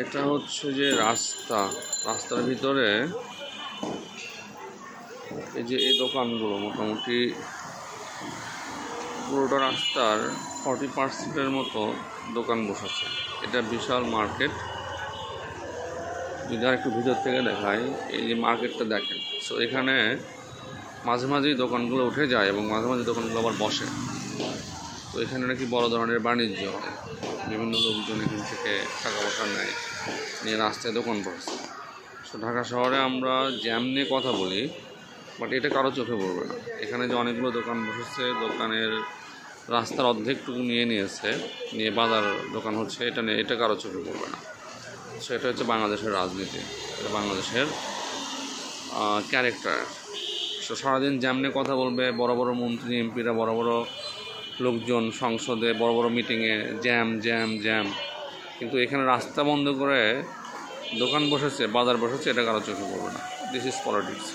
এটা হচ্ছে যে রাস্তার ভিতরে এই যে এই দোকানগুলো মোটামুটি পুরোটা রাস্তার 40% মতো দোকান বসেছে। এটা বিশাল মার্কেট। যদি আর একটু ভিতর থেকে দেখাই, এই যে মার্কেটটা দেখেন, সো এখানে মাঝে মাঝেই দোকানগুলো উঠে যায় এবং মাঝে মাঝে দোকানগুলো আবার বসে। তো এখানে নাকি বড় ধরনের বাণিজ্য হয়, বিভিন্ন লোকজন এখান থেকে টাকা পয়সা নেয়, নিয়ে রাস্তায় দোকান বসে। সো ঢাকা শহরে আমরা জ্যাম নিয়ে কথা বলি, বাট এটা কারো চোখে পড়বে না। এখানে যে অনেকগুলো দোকান বসেছে, দোকানের রাস্তার অর্ধেকটুকু নিয়ে বাজার দোকান হচ্ছে, এটা কারো চোখে পড়বে না। সো এটা হচ্ছে বাংলাদেশের রাজনীতি, এটা বাংলাদেশের ক্যারেক্টার। সো সারাদিন জ্যাম নিয়ে কথা বলবে, বড় বড় মন্ত্রী এমপিরা, বড় বড় লোকজন সংসদে বড় বড় মিটিংয়ে জ্যাম জ্যাম জ্যাম, কিন্তু এখানে রাস্তা বন্ধ করে দোকান বসেছে, বাজার বসেছে, এটা কারো চোখে পড়বে না। This is politics.